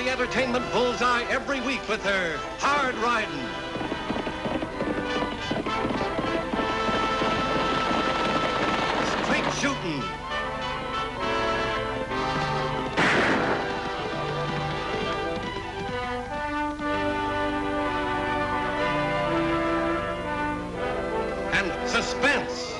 the entertainment bullseye every week with her hard riding. Straight shooting. And suspense.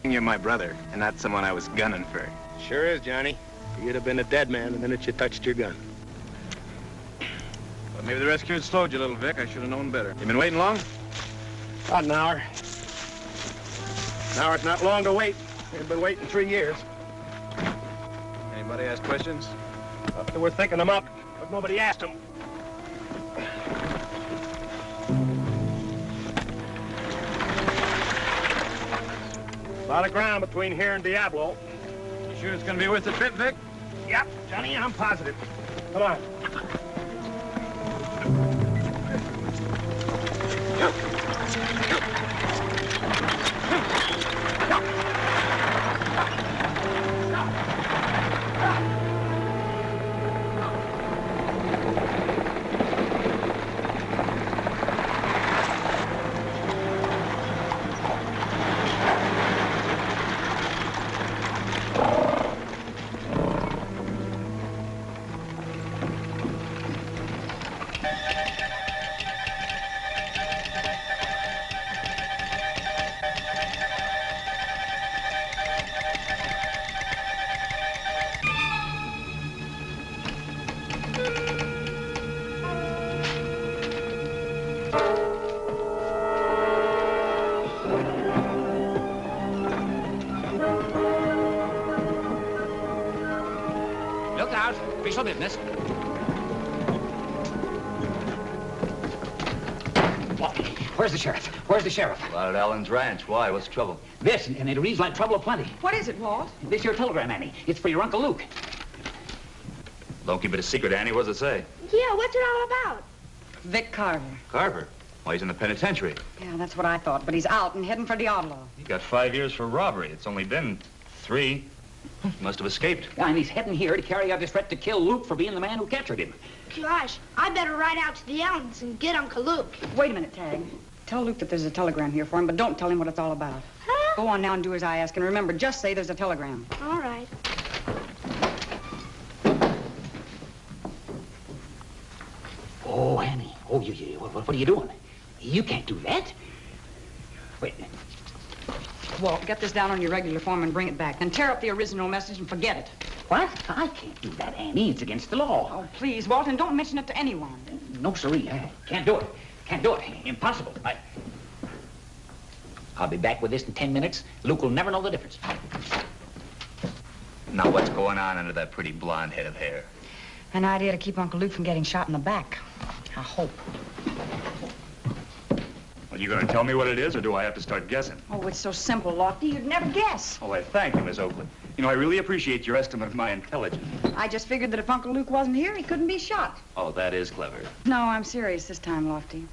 You're my brother, and not someone I was gunning for. Sure is, Johnny. You'd have been a dead man the minute you touched your gun. Well, maybe the rescue had slowed you a little, Vic. I should have known better. You been waiting long? About an hour. An hour's not long to wait. We've been waiting 3 years. Anybody ask questions? They were thinking them up, but nobody asked them. A lot of ground between here and Diablo. You sure it's gonna be worth the trip, Vic? Yep, Johnny, I'm positive. Come on. Look out. Official business. Where's the sheriff? Where's the sheriff? Well, at Allen's ranch. Why? What's the trouble? This, and it reads like trouble aplenty. What is it, Walt? This your telegram, Annie. It's for your Uncle Luke. Don't keep it a secret, Annie. What does it say? Yeah, what's it all about? Vic Carver. Carver? Why, he's in the penitentiary. Yeah, that's what I thought, but he's out and heading for the outlaw. He got 5 years for robbery. It's only been 3. He must have escaped. Yeah, and he's heading here to carry out his threat to kill Luke for being the man who captured him. Gosh, I better ride out to the Allens and get Uncle Luke. Wait a minute, Tagg. Tell Luke that there's a telegram here for him, but don't tell him what it's all about. Huh? Go on now and do as I ask, and remember, just say there's a telegram. All right. Oh, Annie. Oh, what are you doing? You can't do that. Wait. Walt, get this down on your regular form and bring it back. Then tear up the original message and forget it. What? I can't do that, Annie. It's against the law. Oh, please, Walt, and don't mention it to anyone. No, sirree. I can't do it. Can't do it. Impossible. I'll be back with this in 10 minutes. Luke will never know the difference. Now, what's going on under that pretty blonde head of hair? An idea to keep Uncle Luke from getting shot in the back. I hope. Are you going to tell me what it is, or do I have to start guessing? Oh, it's so simple, Lofty. You'd never guess. Oh, I thank you, Miss Oakley. You know, I really appreciate your estimate of my intelligence. I just figured that if Uncle Luke wasn't here, he couldn't be shot. Oh, that is clever. No, I'm serious this time, Lofty.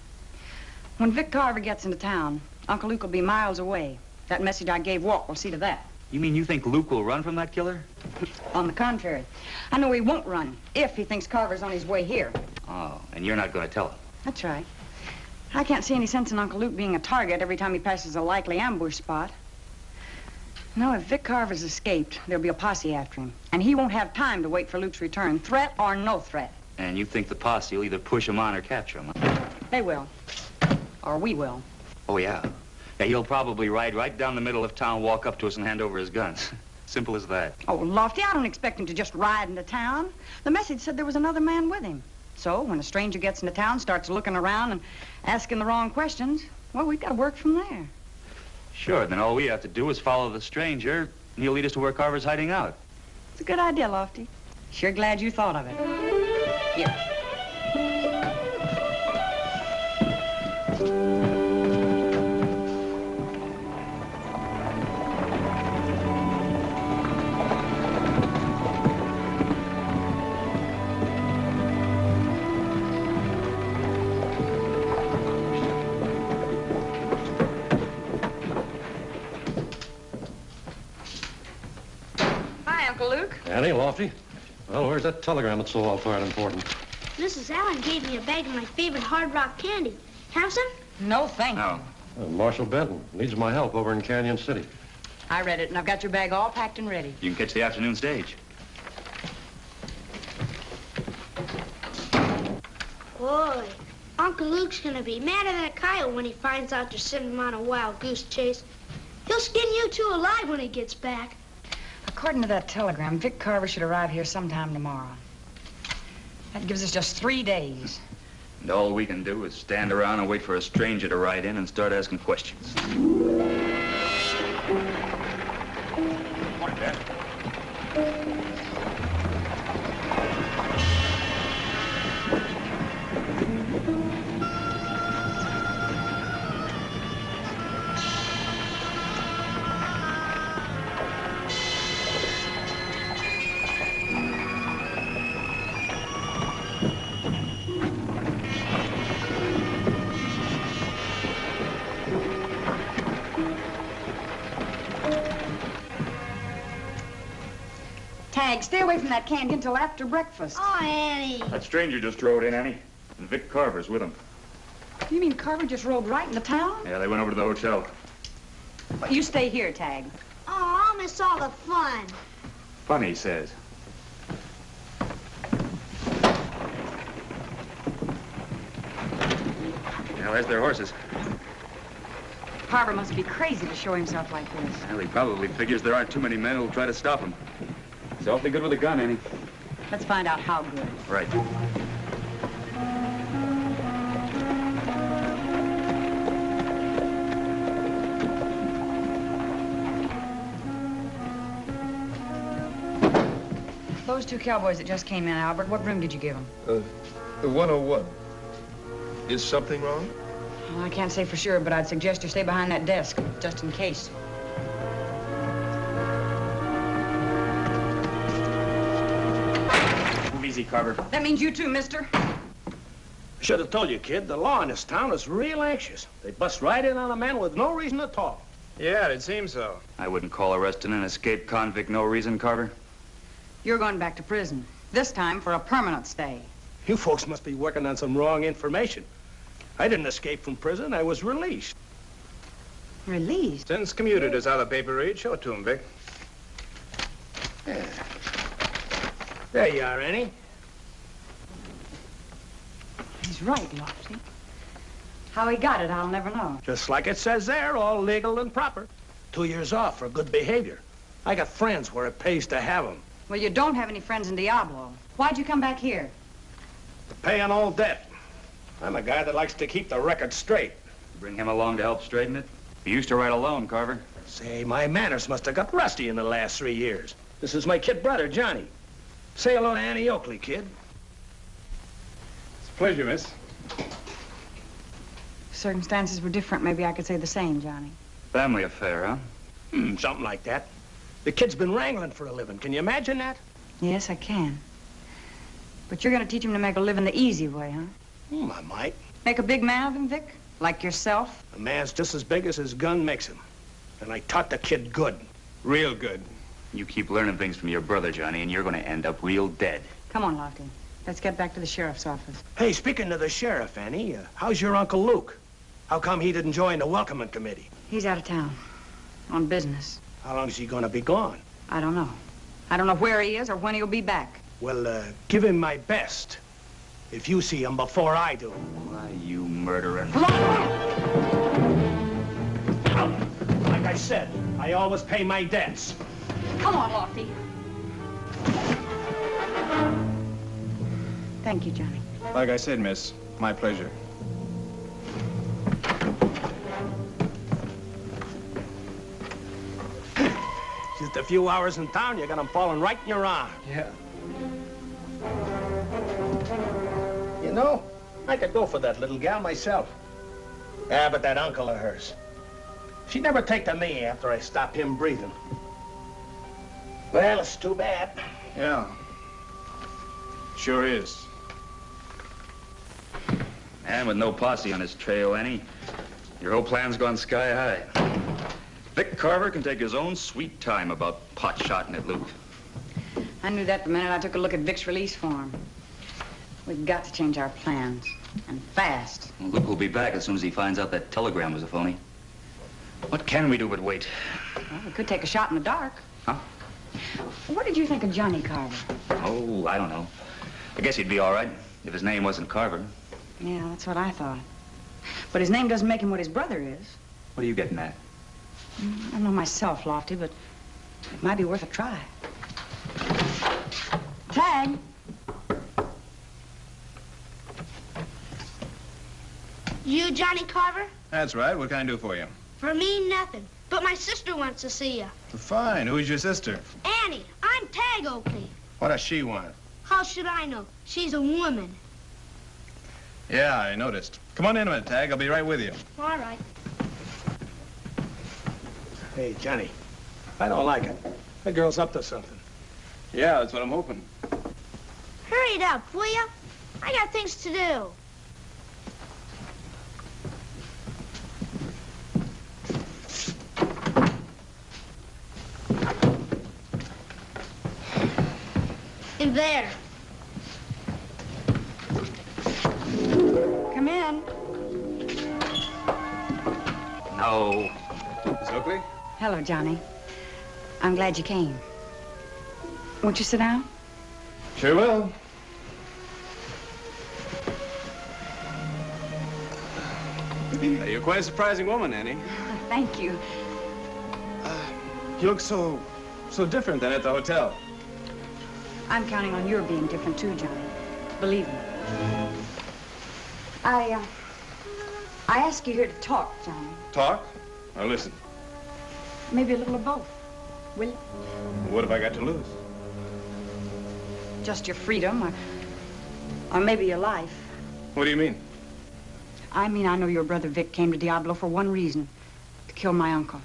When Vic Carver gets into town, Uncle Luke will be miles away. That message I gave Walt will see to that. You mean you think Luke will run from that killer? On the contrary, I know he won't run if he thinks Carver's on his way here. Oh, and you're not going to tell him? That's right. I can't see any sense in Uncle Luke being a target every time he passes a likely ambush spot. No, if Vic Carver's escaped, there'll be a posse after him. And he won't have time to wait for Luke's return, threat or no threat. And you think the posse will either push him on or capture him? They will. Or we will. Oh, yeah. Yeah, he'll probably ride right down the middle of town, walk up to us, and hand over his guns. Simple as that. Oh, Lofty, I don't expect him to just ride into town. The message said there was another man with him. So when a stranger gets into town, starts looking around and asking the wrong questions, well, we've got to work from there. Sure, then all we have to do is follow the stranger, and he'll lead us to where Carver's hiding out. It's a good idea, Lofty. Sure glad you thought of it. Here. Annie, Lofty? Well, where's that telegram that's so all-fired important? Mrs. Allen gave me a bag of my favorite Hardrock candy. Have some? No, thank you. Marshal Benton needs my help over in Canyon City. I read it, and I've got your bag all packed and ready. You can catch the afternoon stage. Boy, Uncle Luke's gonna be madder than a coyote when he finds out they're sending him on a wild goose chase. He'll skin you two alive when he gets back. According to that telegram, Vic Carver should arrive here sometime tomorrow. That gives us just 3 days. And all we can do is stand around and wait for a stranger to ride in and start asking questions. Morning, Dad. Tagg, stay away from that candy until after breakfast. Oh, Annie. That stranger just rode in, Annie. And Vic Carver's with him. You mean Carver just rode right into town? Yeah, they went over to the hotel. Well, you stay here, Tagg. Oh, I'll miss all the fun. Funny, he says. Now, there's their horses. Carver must be crazy to show himself like this. Well, he probably figures there aren't too many men who'll try to stop him. He's awfully good with a gun, Annie. Let's find out how good. Right. Those 2 cowboys that just came in, Albert, what room did you give them? The 101. Is something wrong? Well, I can't say for sure, but I'd suggest you stay behind that desk, just in case. Move easy, Carver. That means you too, mister. Should have told you, kid, the law in this town is real anxious. They bust right in on a man with no reason at all. Yeah, it seems so. I wouldn't call arresting an escaped convict no reason, Carver. You're going back to prison, this time for a permanent stay. You folks must be working on some wrong information. I didn't escape from prison. I was released. Released? Sentence commuted is how the paper reads. Show it to him, Vic. Yeah. There you are, Annie. He's right, Lofty. How he got it, I'll never know. Just like it says there, all legal and proper. 2 years off for good behavior. I got friends where it pays to have them. Well, you don't have any friends in Diablo. Why'd you come back here? To pay on old debt. I'm a guy that likes to keep the record straight. Bring him along to help straighten it? He used to ride alone, Carver. Say, my manners must have got rusty in the last 3 years. This is my kid brother, Johnny. Say hello to Annie Oakley, kid. It's a pleasure, miss. If circumstances were different, maybe I could say the same, Johnny. Family affair, huh? Something like that. The kid's been wrangling for a living. Can you imagine that? Yes, I can. But you're going to teach him to make a living the easy way, huh? I might. Make a big man of him, Vic? Like yourself? A man's just as big as his gun makes him. And I taught the kid good. Real good. You keep learning things from your brother, Johnny, and you're going to end up real dead. Come on, Lofty. Let's get back to the sheriff's office. Hey, speaking of the sheriff, Annie, how's your Uncle Luke? How come he didn't join the welcoming committee? He's out of town. On business. How long is he going to be gone? I don't know. I don't know where he is or when he'll be back. Well, give him my best. If you see him before I do. Why, you murderer. Like I said, I always pay my debts. Come on, Lofty. Thank you, Johnny. Like I said, miss, my pleasure. Just a few hours in town, you got him falling right in your arm. Yeah. You know, I could go for that little gal myself. Yeah, but that uncle of hers. She'd never take to me after I stopped him breathing. Well, it's too bad. Yeah. Sure is. And with no posse on his trail, Annie, your whole plan's gone sky high. Vic Carver can take his own sweet time about pot-shotting at Luke. I knew that the minute I took a look at Vic's release form. We've got to change our plans, and fast. Well, Luke will be back as soon as he finds out that telegram was a phony. What can we do but wait? Well, we could take a shot in the dark. Huh? What did you think of Johnny Carver? Oh, I don't know. I guess he'd be all right if his name wasn't Carver. Yeah, that's what I thought. But his name doesn't make him what his brother is. What are you getting at? I don't know myself, Lofty, but it might be worth a try. Tagg. You Johnny Carver? That's right. What can I do for you? For me, nothing. But my sister wants to see you. Fine. Who's your sister? Annie, I'm Tagg Oakley. What does she want? How should I know? She's a woman. Yeah, I noticed. Come on in a minute, Tagg. I'll be right with you. All right. Hey, Johnny, I don't like it. That girl's up to something. Yeah, that's what I'm hoping. Hurry it up, will ya? I got things to do. In there. Come in. No. Miss Oakley? Hello, Johnny. I'm glad you came. Won't you sit down? Sure will. You're quite a surprising woman, Annie. Thank you. You look so different than at the hotel. I'm counting on your being different too, Johnny. Believe me. I asked you here to talk, Johnny. Talk or listen? Maybe a little of both. Will you? What have I got to lose? Just your freedom, or maybe your life. What do you mean? I mean, I know your brother Vic came to Diablo for one reason, to kill my uncle.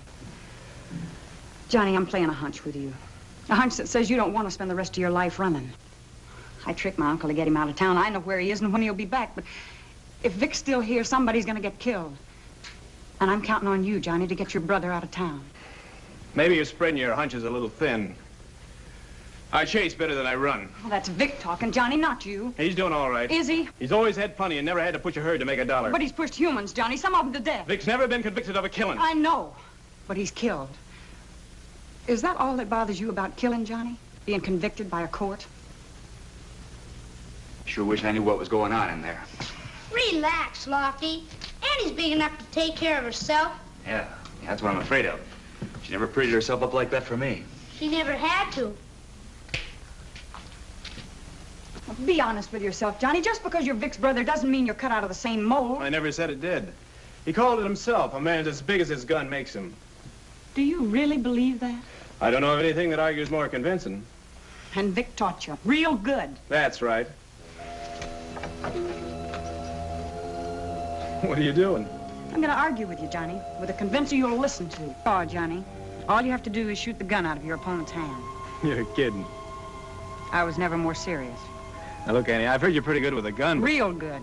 Johnny, I'm playing a hunch with you. A hunch that says you don't want to spend the rest of your life running. I tricked my uncle to get him out of town. I know where he is and when he'll be back, but if Vic's still here, somebody's gonna get killed. And I'm counting on you, Johnny, to get your brother out of town. Maybe you're spreading your hunches a little thin. I chase better than I run. Well, that's Vic talking, Johnny, not you. He's doing all right. Is he? He's always had plenty and never had to push a herd to make a dollar. But he's pushed humans, Johnny, some of them to death. Vic's never been convicted of a killing. I know, but he's killed. Is that all that bothers you about killing, Johnny? Being convicted by a court? Sure wish I knew what was going on in there. Relax, Lofty. Annie's big enough to take care of herself. Yeah, that's what I'm afraid of. She never prettied herself up like that for me. She never had to. Well, be honest with yourself, Johnny. Just because you're Vic's brother doesn't mean you're cut out of the same mold. I never said it did. He called it himself. A man's as big as his gun makes him. Do you really believe that? I don't know of anything that argues more convincing. And Vic taught you. Real good. That's right. What are you doing? I'm gonna argue with you, Johnny, with a convincer you'll listen to. Oh, Johnny, all you have to do is shoot the gun out of your opponent's hand. You're kidding. I was never more serious. Now, look, Annie, I've heard you're pretty good with a gun. Real good.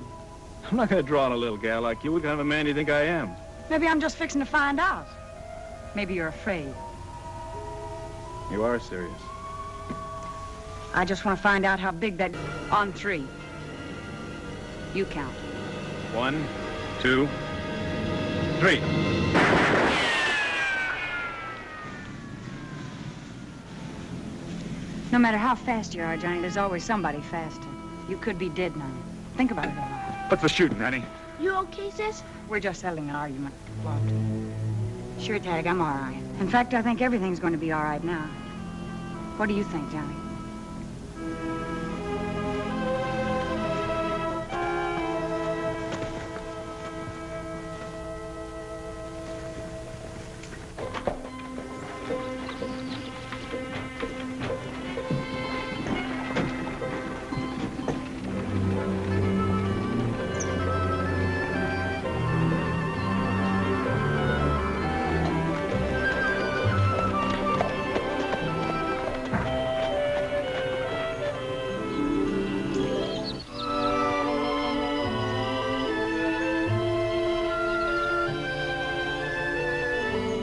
I'm not going to draw on a little gal like you. What kind of a man do you think I am? Maybe I'm just fixing to find out. Maybe you're afraid. You are serious. I just want to find out how big that... On 3. You count. 1, 2, 3. No matter how fast you are, Johnny, there's always somebody faster. You could be dead now. Think about it a while. What's for shooting, Annie? You okay, sis? We're just settling an argument, Lofty. Sure, Tagg, I'm all right. In fact, I think everything's going to be all right now. What do you think, Johnny?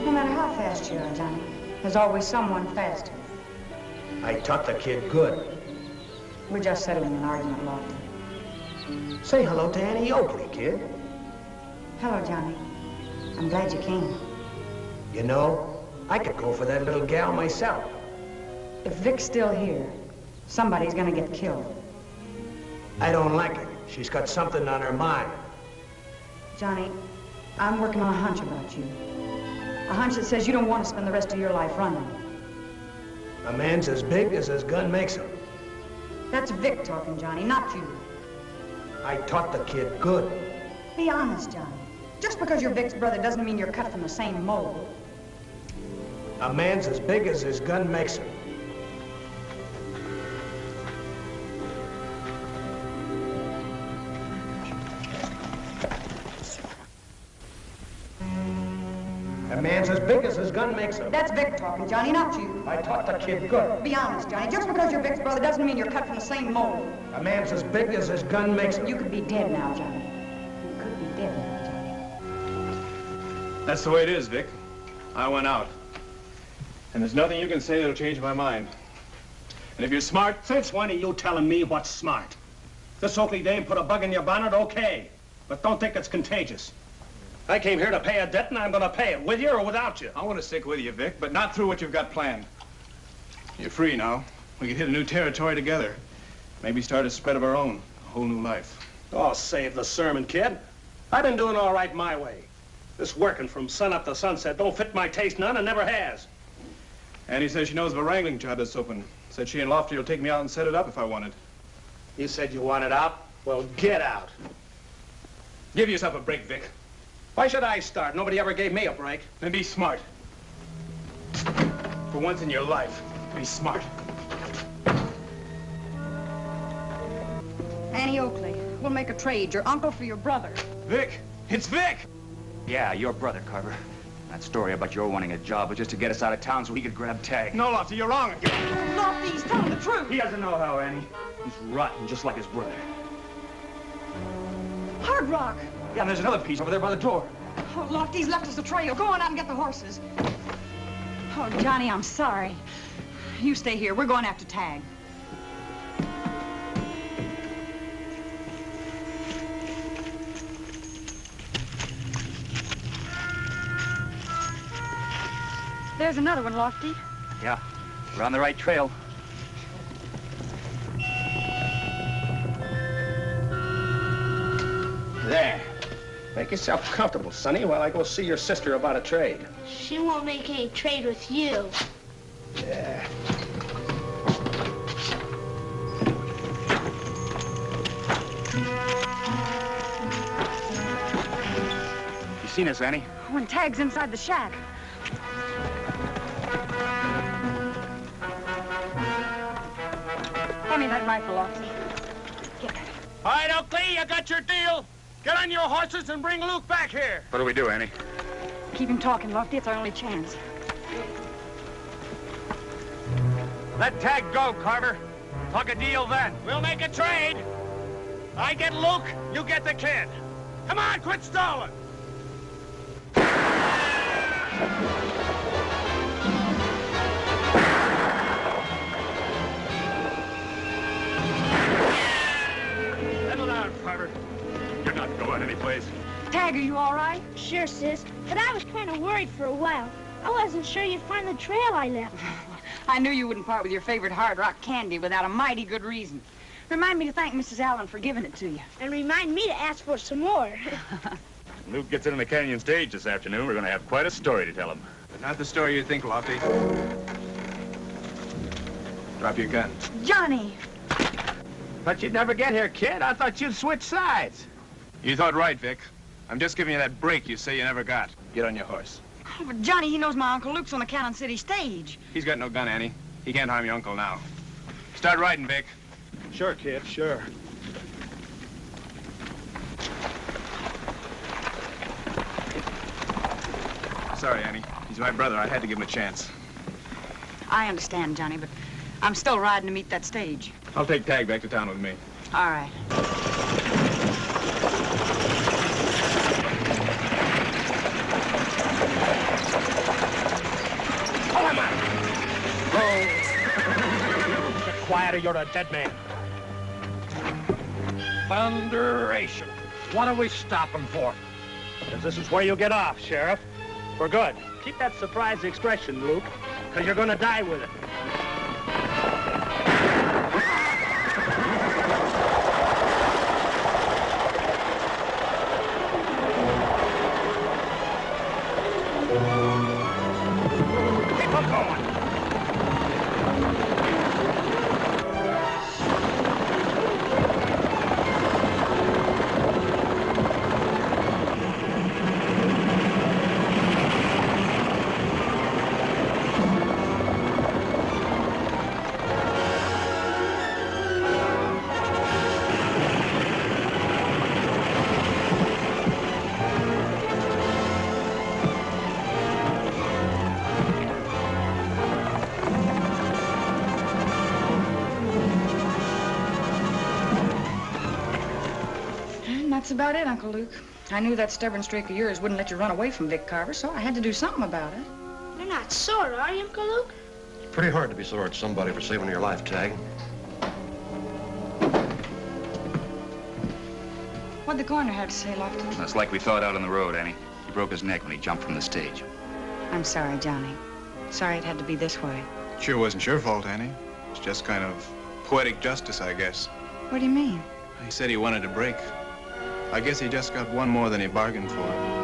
No matter how fast you are, Johnny, there's always someone faster. I taught the kid good. We're just settling an argument, Lofty. Say hello to Annie Oakley, kid. Hello, Johnny. I'm glad you came. You know, I could go for that little gal myself. If Vic's still here, somebody's gonna get killed. I don't like it. She's got something on her mind. Johnny, I'm working on a hunch about you. A hunch that says you don't want to spend the rest of your life running. A man's as big as his gun makes him. That's Vic talking, Johnny, not you. I taught the kid good. Be honest, Johnny. Just because you're Vic's brother doesn't mean you're cut from the same mold. A man's as big as his gun makes him. A man's as big as his gun makes him. That's Vic talking, Johnny, not you. I taught the kid good. Be honest, Johnny. Just because you're Vic's brother doesn't mean you're cut from the same mold. A man's as big as his gun makes him. You could be dead now, Johnny. You could be dead now, Johnny. That's the way it is, Vic. I went out. And there's nothing you can say that'll change my mind. And if you're smart... Since when are you telling me what's smart? This Oakley dame put a bug in your bonnet, okay. But don't think it's contagious. I came here to pay a debt, and I'm gonna pay it, with you or without you. I want to stick with you, Vic, but not through what you've got planned. You're free now. We can hit a new territory together. Maybe start a spread of our own. A whole new life. Oh, save the sermon, kid. I've been doing all right my way. This working from sun up to sunset don't fit my taste none and never has. Annie says she knows of a wrangling job that's open. Said she and Lofty will take me out and set it up if I want it. You said you wanted out? Well, get out. Give yourself a break, Vic. Why should I start? Nobody ever gave me a break. Then be smart. For once in your life, be smart. Annie Oakley, we'll make a trade. Your uncle for your brother. Vic! It's Vic! Yeah, your brother, Carver. That story about your wanting a job was just to get us out of town so he could grab Tagg. No, Lofty, you're wrong again. Lofty, he's telling the truth. He doesn't know how, Annie. He's rotten, just like his brother. Hardrock. Yeah, and there's another piece over there by the door. Oh, Lofty's left us a trail. Go on out and get the horses. Oh, Johnny, I'm sorry. You stay here. We're going after Tagg. There's another one, Lofty. Yeah, we're on the right trail. There. Make yourself comfortable, Sonny, while I go see your sister about a trade. She won't make any trade with you. Yeah. You seen us, Annie? When Tagg's inside the shack. Hand me that rifle, Lofty. Get that. All right, Oakley, you got your deal. Get on your horses and bring Luke back here. What do we do, Annie? Keep him talking, Lofty. It's our only chance. Let Tagg go, Carver. Talk a deal then. We'll make a trade. I get Luke, you get the kid. Come on, quit stalling. Settle down, Carver. You're not going anyplace. Tagg, are you all right? Sure, sis. But I was kind of worried for a while. I wasn't sure you'd find the trail I left. I knew you wouldn't part with your favorite Hardrock candy without a mighty good reason. Remind me to thank Mrs. Allen for giving it to you. And remind me to ask for some more. Luke gets in the canyon stage this afternoon. We're going to have quite a story to tell him. But not the story you think, Lofty. Drop your gun. Johnny! But you'd never get here, kid. I thought you'd switch sides. You thought right, Vic. I'm just giving you that break you say you never got. Get on your horse. Oh, but Johnny, he knows my Uncle Luke's on the Cannon City stage. He's got no gun, Annie. He can't harm your uncle now. Start riding, Vic. Sure, kid, sure. Sorry, Annie. He's my brother. I had to give him a chance. I understand, Johnny, but I'm still riding to meet that stage. I'll take Tagg back to town with me. All right. Come on. quiet or you're a dead man. Thunderation. What are we stopping for? Because this is where you'll get off, Sheriff. For good. Keep that surprised expression, Luke, because you're going to die with it. Keep on going. That's about it, Uncle Luke. I knew that stubborn streak of yours wouldn't let you run away from Vic Carver, so I had to do something about it. You're not sore, are you, Uncle Luke? Pretty hard to be sore at somebody for saving your life, Tagg. What'd the coroner have to say, Lofton? That's like we thought out on the road, Annie. He broke his neck when he jumped from the stage. I'm sorry, Johnny. Sorry it had to be this way. Sure wasn't your fault, Annie. It's just kind of poetic justice, I guess. What do you mean? He said he wanted a break. I guess he just got one more than he bargained for.